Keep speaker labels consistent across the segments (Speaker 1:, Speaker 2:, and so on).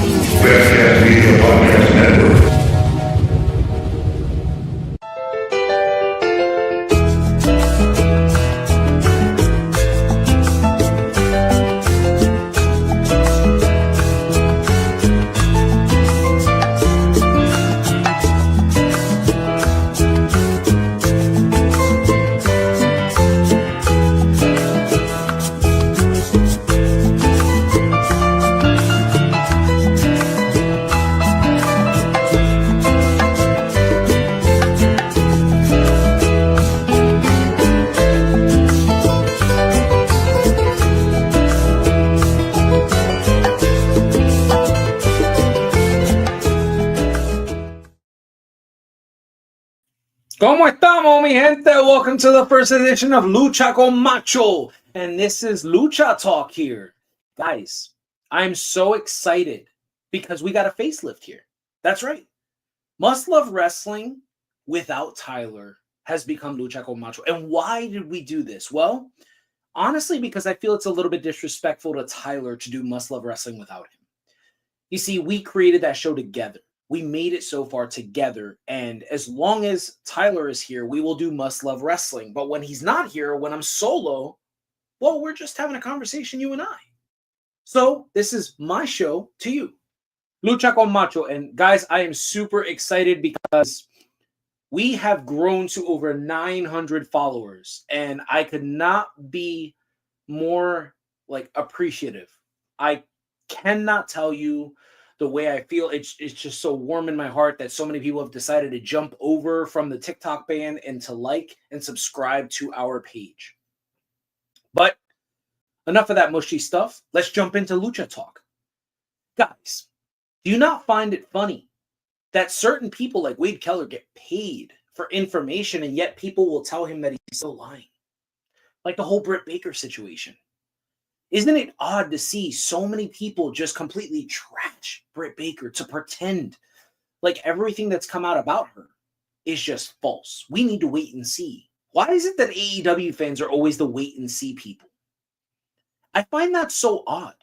Speaker 1: Webcast Media Podcast Network.
Speaker 2: ¿Cómo estamos, mi gente? Welcome to the first edition of Lucha con Macho. And this is Lucha Talk here. Guys, I'm so excited because we got a facelift here. That's right. Must Love Wrestling without Tyler has become Lucha con Macho. And why did we do this? Well, honestly, because I feel it's a little bit disrespectful to Tyler to do Must Love Wrestling without him. You see, we created that show together. We made it so far together, and as long as Tyler is here, we will do Must Love Wrestling. But when he's not here, when I'm solo, well, we're just having a conversation, you and I. So this is my show to you, Lucha con Macho. And guys, I am super excited because we have grown to over 900 followers, and I could not be more appreciative. I cannot tell you the way I feel. It's just so warm in my heart that so many people have decided to jump over from the TikTok ban and to like and subscribe to our page. But enough of that mushy stuff. Let's jump into Lucha Talk. Guys, do you not find it funny that certain people like Wade Keller get paid for information and yet people will tell him that he's still lying? Like the whole Britt Baker situation. Isn't it odd to see so many people just completely trash Britt Baker to pretend like everything that's come out about her is just false? We need to wait and see. Why is it that AEW fans are always the wait and see people? I find that so odd.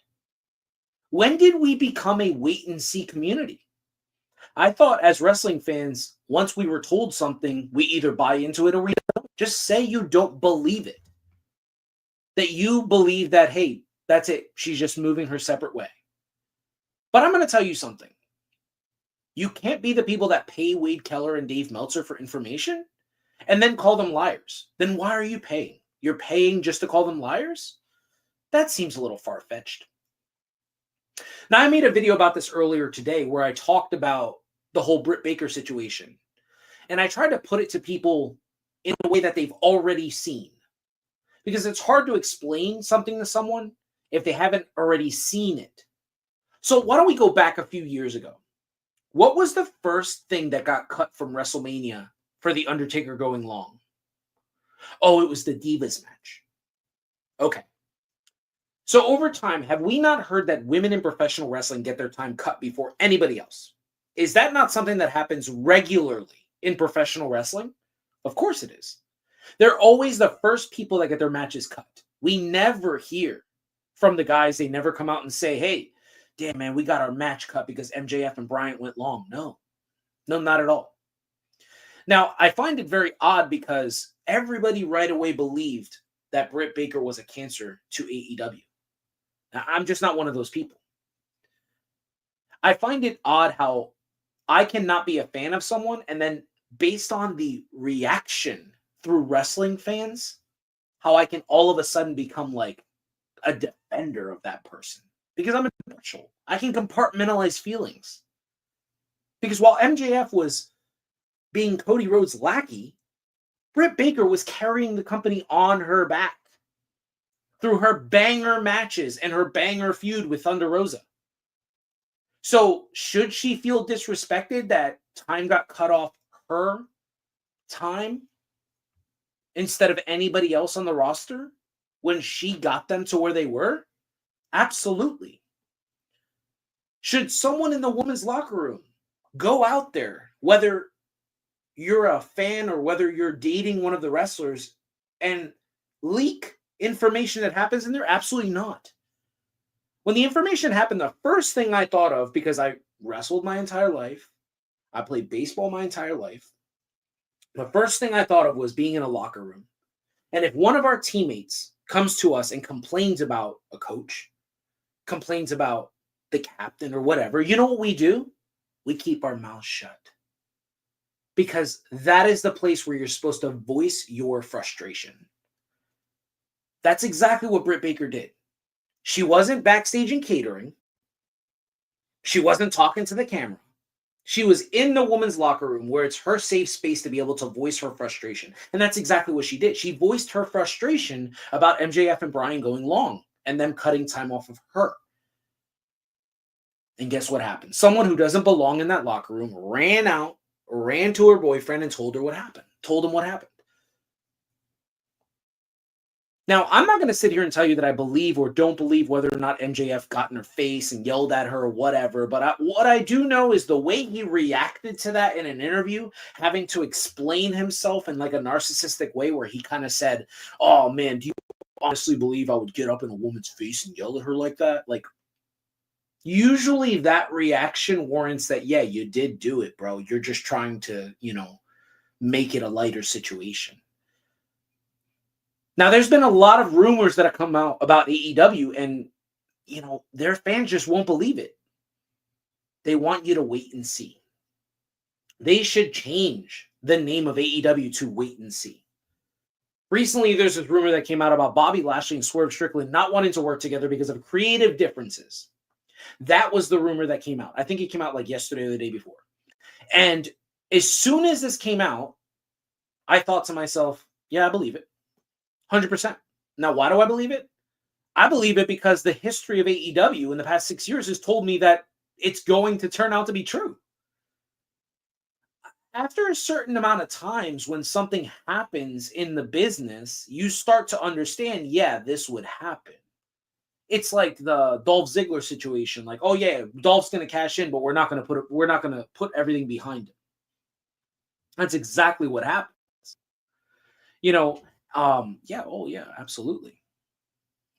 Speaker 2: When did we become a wait and see community? I thought as wrestling fans, once we were told something, we either buy into it or we don't. Just say you don't believe it. That you believe that, hey, that's it. She's just moving her separate way. But I'm going to tell you something. You can't be the people that pay Wade Keller and Dave Meltzer for information and then call them liars. Then why are you paying? You're paying just to call them liars? That seems a little far-fetched. Now, I made a video about this earlier today where I talked about the whole Britt Baker situation. And I tried to put it to people in a way that they've already seen. Because it's hard to explain something to someone if they haven't already seen it. So why don't we go back a few years ago? What was the first thing that got cut from WrestleMania for The Undertaker going long? Oh, it was the Divas match. Okay. So over time, have we not heard that women in professional wrestling get their time cut before anybody else? Is that not something that happens regularly in professional wrestling? Of course it is. They're always the first people that get their matches cut. We never hear from the guys. They never come out and say, hey, damn, man, we got our match cut because MJF and Bryant went long. No, not at all. Now, I find it very odd because everybody right away believed that Britt Baker was a cancer to AEW. Now, I'm just not one of those people. I find it odd how I cannot be a fan of someone and then based on the reaction through wrestling fans, how I can all of a sudden become like a defender of that person. Because I'm impartial. I can compartmentalize feelings. Because while MJF was being Cody Rhodes' lackey, Britt Baker was carrying the company on her back through her banger matches and her banger feud with Thunder Rosa. So should she feel disrespected that time got cut off her time instead of anybody else on the roster when she got them to where they were? Absolutely. Should someone in the women's locker room go out there, whether you're a fan or whether you're dating one of the wrestlers, and leak information that happens in there? Absolutely not. When the information happened, the first thing I thought of, because I wrestled my entire life, I played baseball my entire life, the first thing I thought of was being in a locker room. And if one of our teammates comes to us and complains about a coach, complains about the captain or whatever, you know what we do? We keep our mouths shut. Because that is the place where you're supposed to voice your frustration. That's exactly what Britt Baker did. She wasn't backstage and catering. She wasn't talking to the camera. She was in the women's locker room where it's her safe space to be able to voice her frustration. And that's exactly what she did. She voiced her frustration about MJF and Bryan going long and them cutting time off of her. And guess what happened? Someone who doesn't belong in that locker room ran out, ran to her boyfriend and told him what happened. Now, I'm not going to sit here and tell you that I believe or don't believe whether or not MJF got in her face and yelled at her or whatever, but what I do know is the way he reacted to that in an interview, having to explain himself in like a narcissistic way where he kind of said, "Oh man, do you honestly believe I would get up in a woman's face and yell at her like that?" Like, usually that reaction warrants that, yeah, you did do it, bro. You're just trying to, make it a lighter situation. Now, there's been a lot of rumors that have come out about AEW, and, their fans just won't believe it. They want you to wait and see. They should change the name of AEW to Wait and See. Recently, there's this rumor that came out about Bobby Lashley and Swerve Strickland not wanting to work together because of creative differences. That was the rumor that came out. I think it came out like yesterday or the day before. And as soon as this came out, I thought to myself, yeah, I believe it. 100%. Now, why do I believe it? I believe it because the history of AEW in the past 6 years has told me that it's going to turn out to be true. After a certain amount of times when something happens in the business, you start to understand, yeah, this would happen. It's like the Dolph Ziggler situation. Like, oh yeah, Dolph's going to cash in, but we're not going to put everything behind him. That's exactly what happens. Yeah, oh yeah, absolutely.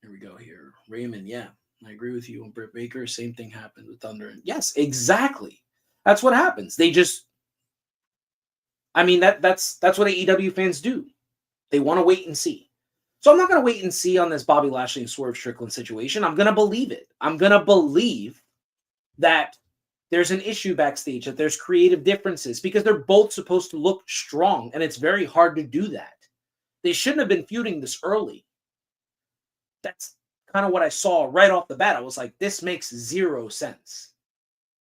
Speaker 2: Here we go here. Raymond, yeah, I agree with you on Britt Baker. Same thing happened with Thunder. Yes, exactly. That's what happens. That's what AEW fans do. They want to wait and see. So I'm not going to wait and see on this Bobby Lashley and Swerve Strickland situation. I'm going to believe it. I'm going to believe that there's an issue backstage, that there's creative differences, because they're both supposed to look strong, and it's very hard to do that. They shouldn't have been feuding this early. That's kind of what I saw right off the bat. I was like, this makes zero sense.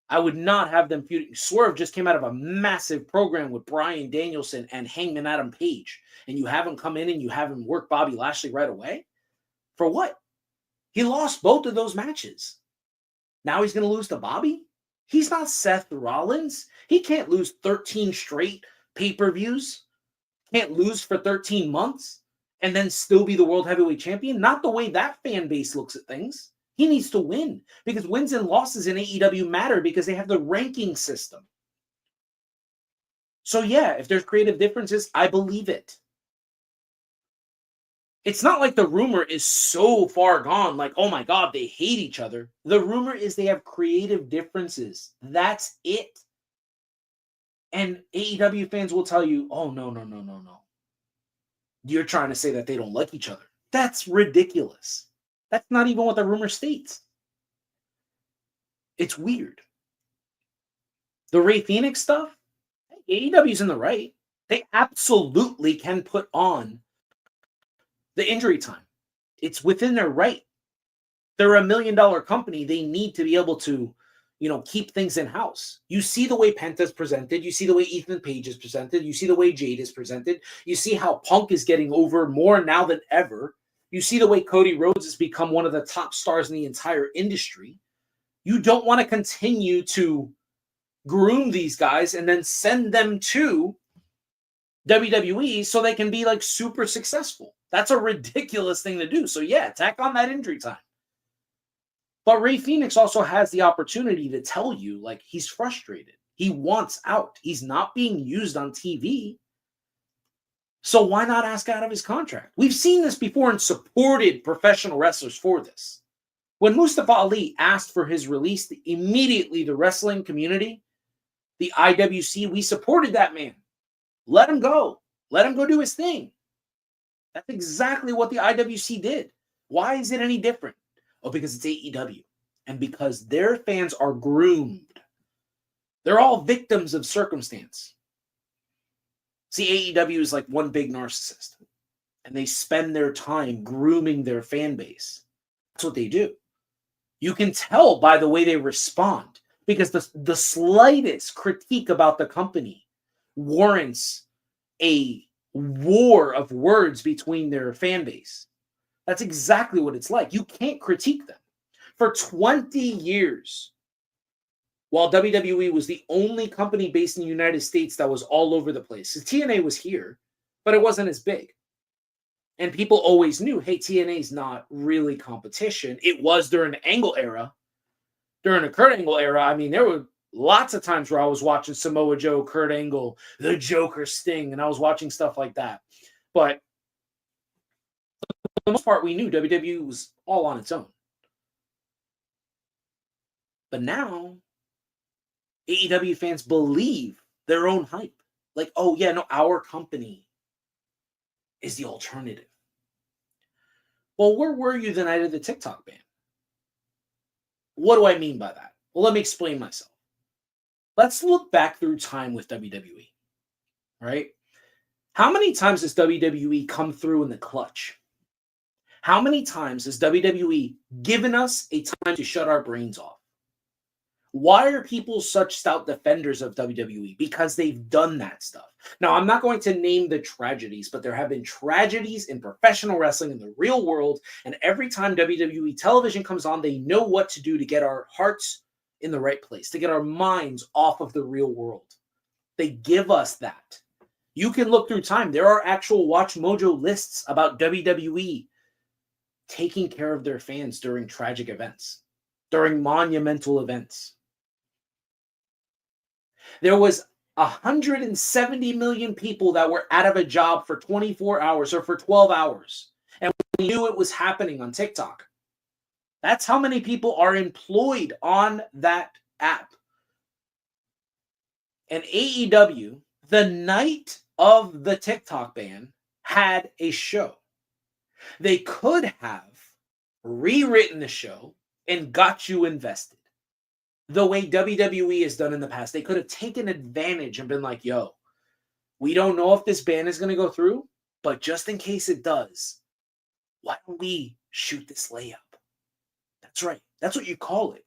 Speaker 2: I would not have them feuding. Swerve just came out of a massive program with Bryan Danielson and Hangman Adam Page, and you have him come in and you have him work Bobby Lashley right away? For what? He lost both of those matches. Now he's going to lose to Bobby? He's not Seth Rollins. He can't lose 13 straight pay-per-views. Can't lose for 13 months and then still be the world heavyweight champion. Not the way that fan base looks at things. He needs to win, because wins and losses in AEW matter because they have the ranking system. So yeah, if there's creative differences, I believe it. It's not like the rumor is so far gone, like, oh my God, they hate each other. The rumor is they have creative differences. That's it. And AEW fans will tell you, oh, no. You're trying to say that they don't like each other. That's ridiculous. That's not even what the rumor states. It's weird. The Rey Fenix stuff, AEW's in the right. They absolutely can put on the injury time. It's within their right. They're $1 million company. They need to be able to, keep things in-house. You see the way Penta's presented. You see the way Ethan Page is presented. You see the way Jade is presented. You see how Punk is getting over more now than ever. You see the way Cody Rhodes has become one of the top stars in the entire industry. You don't want to continue to groom these guys and then send them to WWE so they can be like super successful. That's a ridiculous thing to do. So yeah, tack on that injury time. But Rey Fenix also has the opportunity to tell you, like, he's frustrated. He wants out. He's not being used on TV. So why not ask out of his contract? We've seen this before and supported professional wrestlers for this. When Mustafa Ali asked for his release, immediately the wrestling community, the IWC, we supported that man. Let him go. Let him go do his thing. That's exactly what the IWC did. Why is it any different? Oh, because it's AEW. And because their fans are groomed. They're all victims of circumstance. See, AEW is like one big narcissist. And they spend their time grooming their fan base. That's what they do. You can tell by the way they respond. Because the slightest critique about the company warrants a war of words between their fan base. That's exactly what it's like. You can't critique them. For 20 years, while WWE was the only company based in the United States that was all over the place. So TNA was here, but it wasn't as big. And people always knew, hey, TNA is not really competition. It was during the Angle era. During the Kurt Angle era, I mean, there were lots of times where I was watching Samoa Joe, Kurt Angle, the Joker, Sting, and I was watching stuff like that. But for the most part, we knew WWE was all on its own. But now, AEW fans believe their own hype. Like, oh, yeah, no, our company is the alternative. Well, where were you the night of the TikTok ban? What do I mean by that? Well, let me explain myself. Let's look back through time with WWE, right? How many times has WWE come through in the clutch? How many times has WWE given us a time to shut our brains off? Why are people such stout defenders of WWE? Because they've done that stuff. Now, I'm not going to name the tragedies, but there have been tragedies in professional wrestling in the real world. And every time WWE television comes on, they know what to do to get our hearts in the right place, to get our minds off of the real world. They give us that. You can look through time. There are actual Watch Mojo lists about WWE taking care of their fans during tragic events, during monumental events. There was 170 million people that were out of a job for 24 hours or for 12 hours. And we knew it was happening on TikTok. That's how many people are employed on that app. And AEW, the night of the TikTok ban, had a show. They could have rewritten the show and got you invested. The way WWE has done in the past, they could have taken advantage and been like, yo, we don't know if this ban is going to go through, but just in case it does, why don't we shoot this layup? That's right. That's what you call it.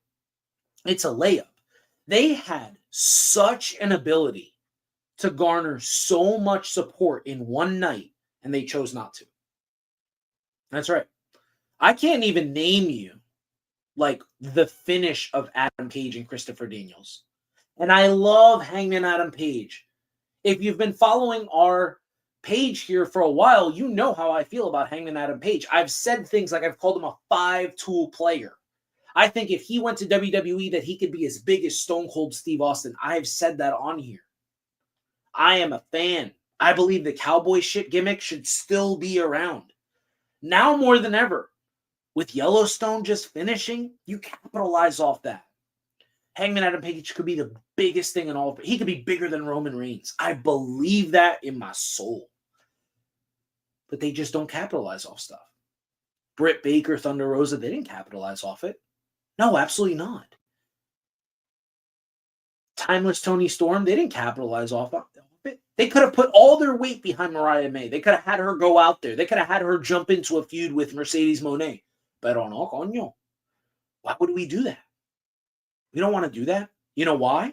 Speaker 2: It's a layup. They had such an ability to garner so much support in one night, and they chose not to. That's right. I can't even name you like the finish of Adam Page and Christopher Daniels. And I love Hangman Adam Page. If you've been following our page here for a while, you know how I feel about Hangman Adam Page. I've said things like I've called him a 5-tool player. I think if he went to WWE that he could be as big as Stone Cold Steve Austin. I've said that on here. I am a fan. I believe the cowboy shit gimmick should still be around. Now more than ever. With Yellowstone just finishing, you capitalize off that. Hangman Adam Page could be the biggest thing in all of it. He could be bigger than Roman Reigns. I believe that in my soul. But they just don't capitalize off stuff. Britt Baker, Thunder Rosa, they didn't capitalize off it. No, absolutely not. Timeless Tony Storm, they didn't capitalize off it. They could have put all their weight behind Mariah May. They could have had her go out there. They could have had her jump into a feud with Mercedes Moné. Pero no, coño. Why would we do that? We don't want to do that. You know why?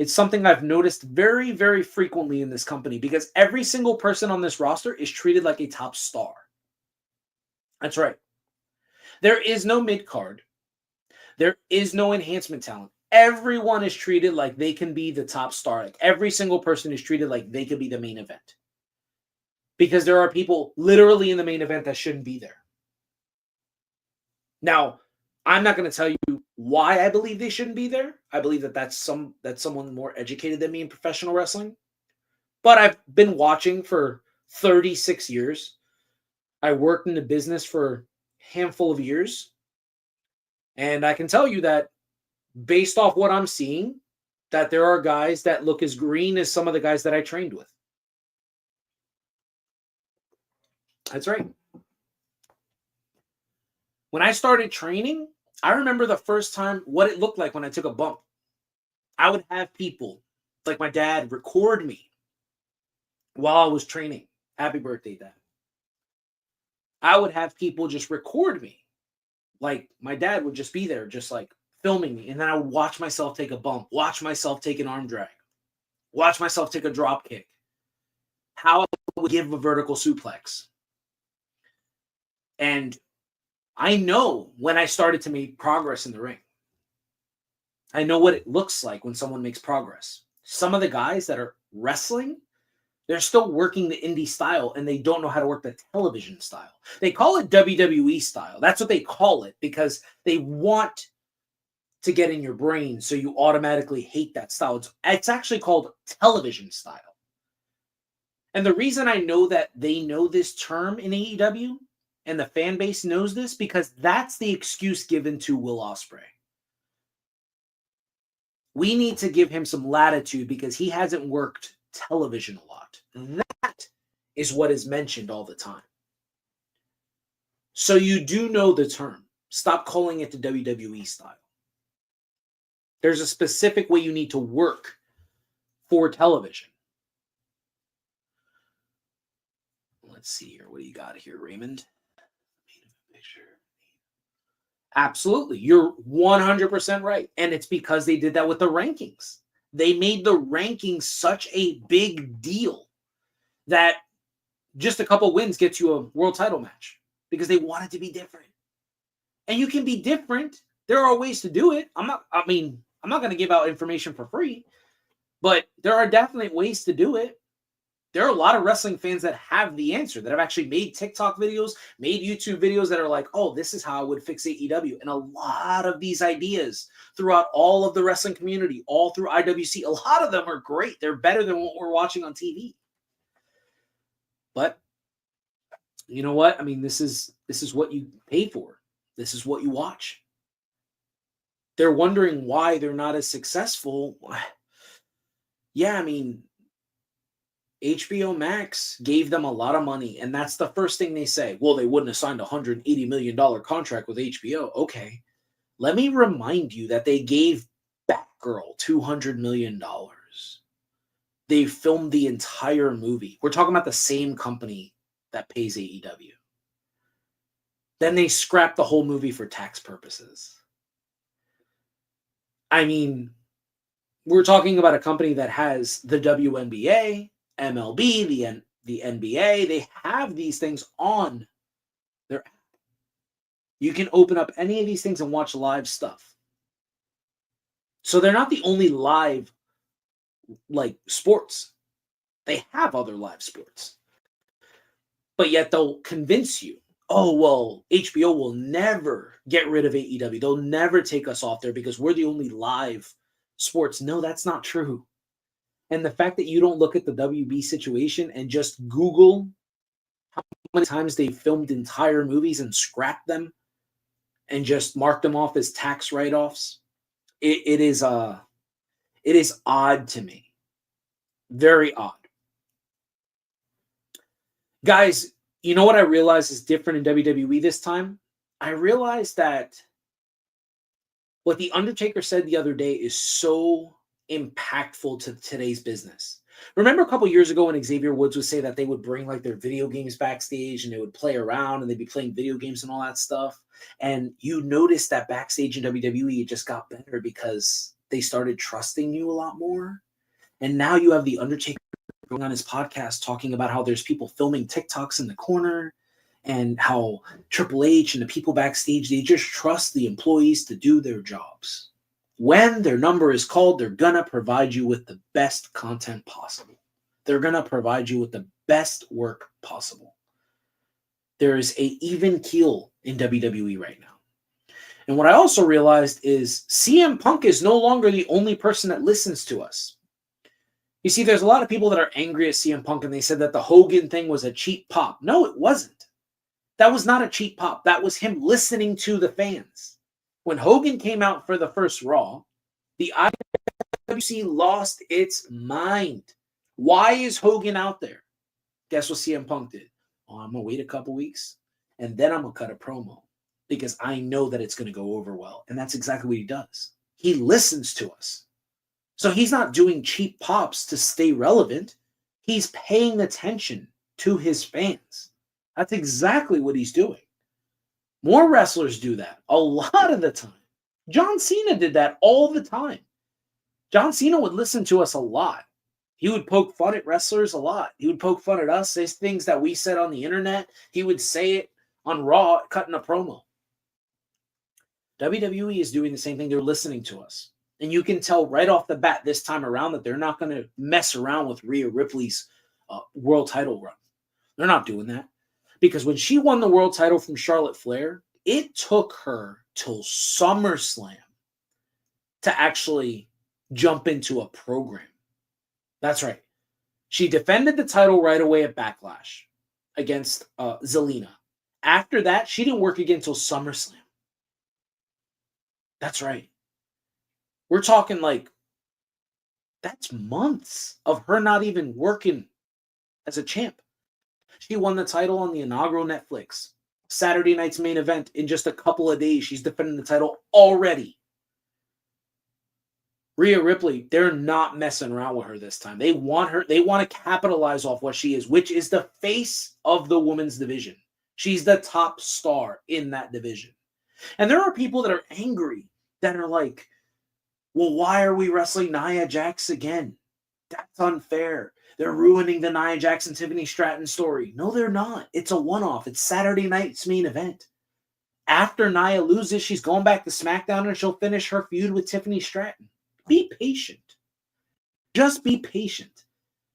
Speaker 2: It's something I've noticed very, very frequently in this company because every single person on this roster is treated like a top star. That's right. There is no mid-card. There is no enhancement talent. Everyone is treated like they can be the top star. Like every single person is treated like they could be the main event. Because there are people literally in the main event that shouldn't be there. Now, I'm not going to tell you why I believe they shouldn't be there. I believe that that's someone more educated than me in professional wrestling. But I've been watching for 36 years. I worked in the business for a handful of years. And I can tell you that based off what I'm seeing, that there are guys that look as green as some of the guys that I trained with. That's right. When I started training, I remember the first time what it looked like when I took a bump. I would have people like my dad record me while I was training. Happy birthday, Dad. I would have people just record me. Like my dad would just be there, just like filming me. And then I would watch myself take a bump, watch myself take an arm drag, watch myself take a drop kick, how I would give a vertical suplex. And I know when I started to make progress in the ring. I know what it looks like when someone makes progress. Some of the guys that are wrestling, they're still working the indie style and they don't know how to work the television style. They call it WWE style. That's what they call it because they want to get in your brain so you automatically hate that style. It's actually called television style. And the reason I know that they know this term in AEW and the fan base knows this because that's the excuse given to Will Ospreay. We need to give him some latitude because he hasn't worked television a lot. That is what is mentioned all the time. So you do know the term. Stop calling it the WWE style. There's a specific way you need to work for television. Let's see here. What do you got here, Raymond? Picture. Absolutely. You're 100% right. And it's because they did that with the rankings. They made the rankings such a big deal that just a couple wins gets you a world title match because they want it to be different. And you can be different. There are ways to do it. I'm not going to give out information for free, but there are definitely ways to do it. There are a lot of wrestling fans that have the answer, that have actually made TikTok videos, made YouTube videos that are like, oh, this is how I would fix AEW. And a lot of these ideas throughout all of the wrestling community, all through IWC, a lot of them are great. They're better than what we're watching on TV. But you know what? I mean, this is what you pay for. This is what you watch. They're wondering why they're not as successful. Yeah, I mean, HBO Max gave them a lot of money, and that's the first thing they say. Well, they wouldn't have signed a $180 million contract with HBO. Okay. Let me remind you that they gave Batgirl $200 million. They filmed the entire movie. We're talking about the same company that pays AEW. Then they scrapped the whole movie for tax purposes. I mean, we're talking about a company that has the WNBA, MLB, the NBA. They have these things on their app. You can open up any of these things and watch live stuff. So they're not the only live sports. They have other live sports. But yet they'll convince you, oh, well, HBO will never get rid of AEW. They'll never take us off there because we're the only live sports. No, that's not true. And the fact that you don't look at the WB situation and just Google how many times they filmed entire movies and scrapped them and just marked them off as tax write-offs, it is odd to me. Very odd. Guys, you know what I realized is different in WWE this time? I realized that what The Undertaker said the other day is so impactful to today's business. Remember a couple years ago when Xavier Woods would say that they would bring their video games backstage and they would play around and they'd be playing video games and all that stuff? And you noticed that backstage in WWE, it just got better because they started trusting you a lot more. And now you have The Undertaker going on his podcast talking about how there's people filming TikToks in the corner and how Triple H and the people backstage, they just trust the employees to do their jobs. When their number is called, they're going to provide you with the best content possible. They're going to provide you with the best work possible. There is an even keel in WWE right now. And what I also realized is CM Punk is no longer the only person that listens to us. You see, there's a lot of people that are angry at CM Punk and they said that the Hogan thing was a cheap pop. No, it wasn't. That was not a cheap pop. That was him listening to the fans. When Hogan came out for the first Raw, the IWC lost its mind. Why is Hogan out there? Guess what CM Punk did? Oh, I'm going to wait a couple weeks, and then I'm going to cut a promo because I know that it's going to go over well. And that's exactly what he does. He listens to us. So he's not doing cheap pops to stay relevant. He's paying attention to his fans. That's exactly what he's doing. More wrestlers do that a lot of the time. John Cena did that all the time. John Cena would listen to us a lot. He would poke fun at wrestlers a lot. He would poke fun at us, say things that we said on the internet. He would say it on Raw, cutting a promo. WWE is doing the same thing. They're listening to us. And you can tell right off the bat this time around that they're not going to mess around with Rhea Ripley's world title run. They're not doing that. Because when she won the world title from Charlotte Flair, it took her till SummerSlam to actually jump into a program. That's right. She defended the title right away at Backlash against Zelina. After that, she didn't work again until SummerSlam. That's right. We're talking like, that's months of her not even working as a champ. She won the title on the inaugural Netflix Saturday night's main event. In just a couple of days, she's defending the title already. Rhea Ripley, they're not messing around with her this time. They want her, they want to capitalize off what she is, which is the face of the women's division. She's the top star in that division. And there are people that are angry, that are like, well, why are we wrestling Nia Jax again? That's unfair. They're ruining the Nia Jax and Tiffany Stratton story. No, they're not. It's a one-off. It's Saturday night's main event. After Nia loses, she's going back to SmackDown and she'll finish her feud with Tiffany Stratton. Be patient. Just be patient.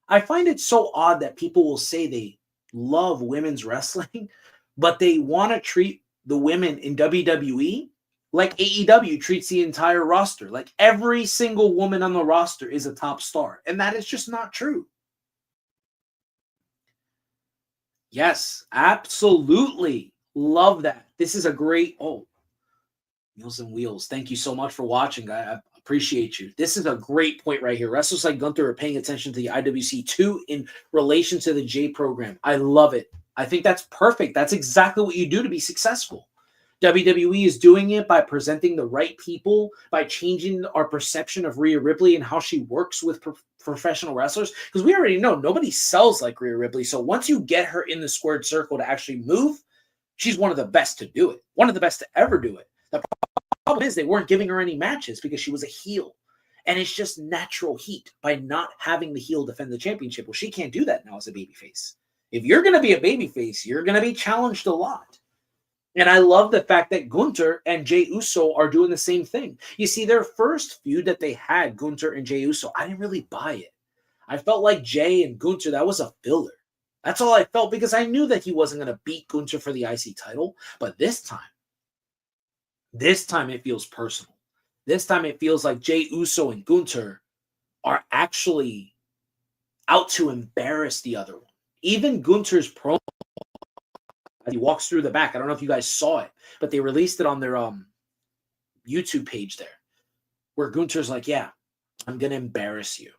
Speaker 2: I find it so odd that people will say they love women's wrestling, but they want to treat the women in WWE like AEW treats the entire roster. Like every single woman on the roster is a top star. And that is just not true. Yes, absolutely. Love that. This is a great, Meals and Wheels. Thank you so much for watching. I appreciate you. This is a great point right here. Wrestlers like Gunther are paying attention to the IWC too in relation to the J program. I love it. I think that's perfect. That's exactly what you do to be successful. WWE is doing it by presenting the right people, by changing our perception of Rhea Ripley and how she works with professional wrestlers. Because we already know nobody sells like Rhea Ripley. So once you get her in the squared circle to actually move, she's one of the best to do it. One of the best to ever do it. The problem is they weren't giving her any matches because she was a heel. And it's just natural heat by not having the heel defend the championship. Well, she can't do that now as a babyface. If you're going to be a babyface, you're going to be challenged a lot. And I love the fact that Gunther and Jey Uso are doing the same thing. You see, their first feud that they had, Gunther and Jey Uso, I didn't really buy it. I felt like Jey and Gunther, that was a filler. That's all I felt because I knew that he wasn't going to beat Gunther for the IC title. But this time it feels personal. This time it feels like Jey Uso and Gunther are actually out to embarrass the other one. Even Gunther's promo, as he walks through the back, I don't know if you guys saw it, but they released it on their YouTube page there, where Gunther's like, yeah, I'm going to embarrass you.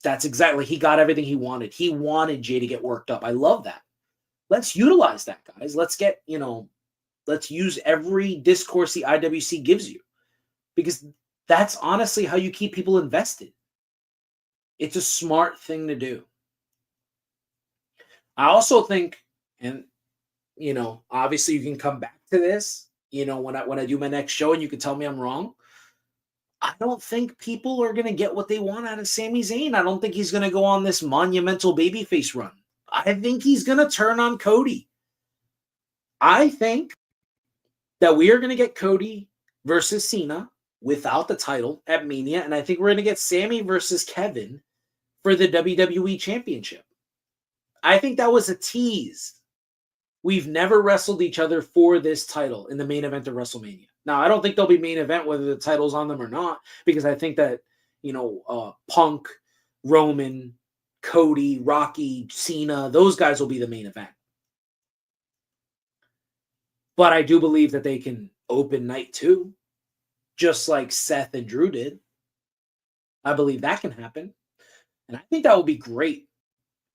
Speaker 2: That's exactly, he got everything he wanted. He wanted Jey to get worked up. I love that. Let's utilize that, guys. Let's get, let's use every discourse the IWC gives you, because that's honestly how you keep people invested. It's a smart thing to do. I also think, and obviously you can come back to this, when I do my next show, and you can tell me I'm wrong. I don't think people are going to get what they want out of Sami Zayn. I don't think he's going to go on this monumental babyface run. I think he's going to turn on Cody. I think that we are going to get Cody versus Cena without the title at Mania, and I think we're going to get Sami versus Kevin for the WWE Championship. I think that was a tease. We've never wrestled each other for this title in the main event of WrestleMania. Now, I don't think they'll be main event whether the title's on them or not, because I think that, Punk, Roman, Cody, Rocky, Cena, those guys will be the main event. But I do believe that they can open night 2. just like Seth and Drew did. I believe that can happen. And I think that would be great.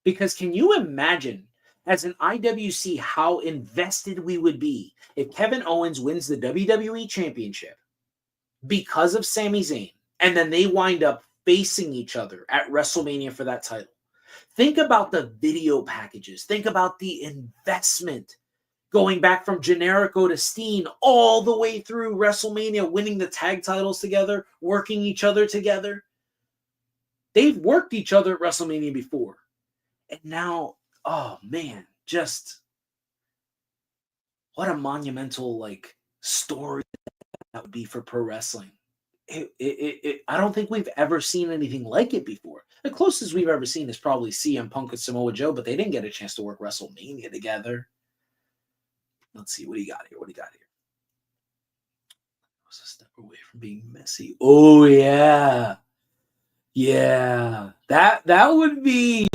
Speaker 2: Because can you imagine, as an IWC, how invested we would be if Kevin Owens wins the WWE Championship because of Sami Zayn, and then they wind up facing each other at WrestleMania for that title? Think about the video packages. Think about the investment going back from Generico to Steen all the way through WrestleMania, winning the tag titles together, working each other together. They've worked each other at WrestleMania before. And now, oh man, just what a monumental like story that would be for pro wrestling. I don't think we've ever seen anything like it before. The closest we've ever seen is probably CM Punk and Samoa Joe, but they didn't get a chance to work WrestleMania together. Let's see, what do you got here? Was a step away from being messy. Oh yeah. Yeah. That would be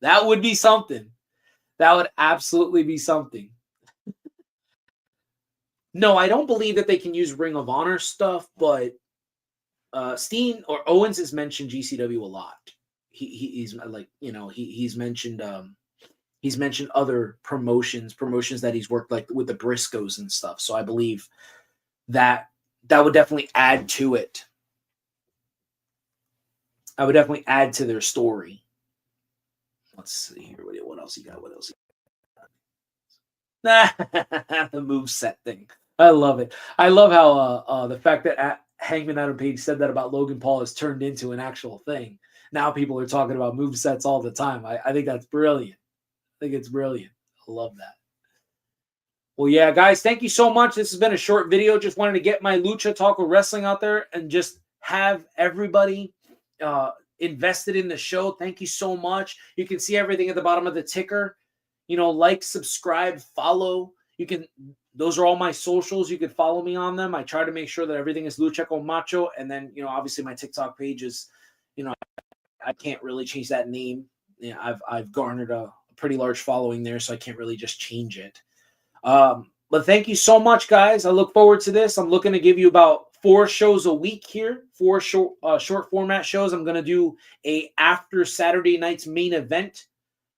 Speaker 2: that would be something. That would absolutely be something. No, I don't believe that they can use Ring of Honor stuff, but Steen or Owens has mentioned GCW a lot. He's like, he's mentioned other promotions that he's worked like with the Briscoes and stuff. So I believe that would definitely add to it. I would definitely add to their story. Let's see here. What else you got? The moveset thing. I love it. I love how the fact that Hangman Adam Page said that about Logan Paul has turned into an actual thing. Now people are talking about movesets all the time. I think that's brilliant. I think it's brilliant. I love that. Well, yeah, guys, thank you so much. This has been a short video. Just wanted to get my Lucha Talk of Wrestling out there and just have everybody invested in the show. Thank you so much. You can see everything at the bottom of the ticker. Like, subscribe, follow. Those are all my socials. You can follow me on them. I try to make sure that everything is Lucha con Macho. And then, obviously my TikTok page is, I can't really change that name. I've garnered a pretty large following there, so I can't really just change it. But thank you so much, guys. I look forward to this. I'm looking to give you about 4 shows a week here, 4 short format shows. I'm going to do a after Saturday night's main event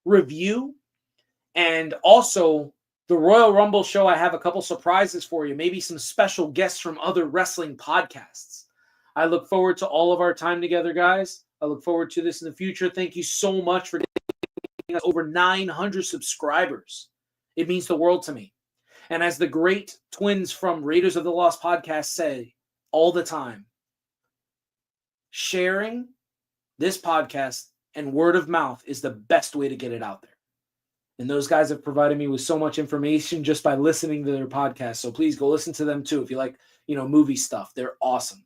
Speaker 2: review. And also the Royal Rumble show, I have a couple surprises for you, maybe some special guests from other wrestling podcasts. I look forward to all of our time together, guys. I look forward to this in the future. Thank you so much for getting us over 900 subscribers. It means the world to me. And as the great twins from Raiders of the Lost podcast say all the time, sharing this podcast and word of mouth is the best way to get it out there. And those guys have provided me with so much information just by listening to their podcast. So please go listen to them too if you like, movie stuff. They're awesome.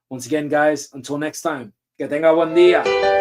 Speaker 2: Once again, guys, until next time, que tenga buen día.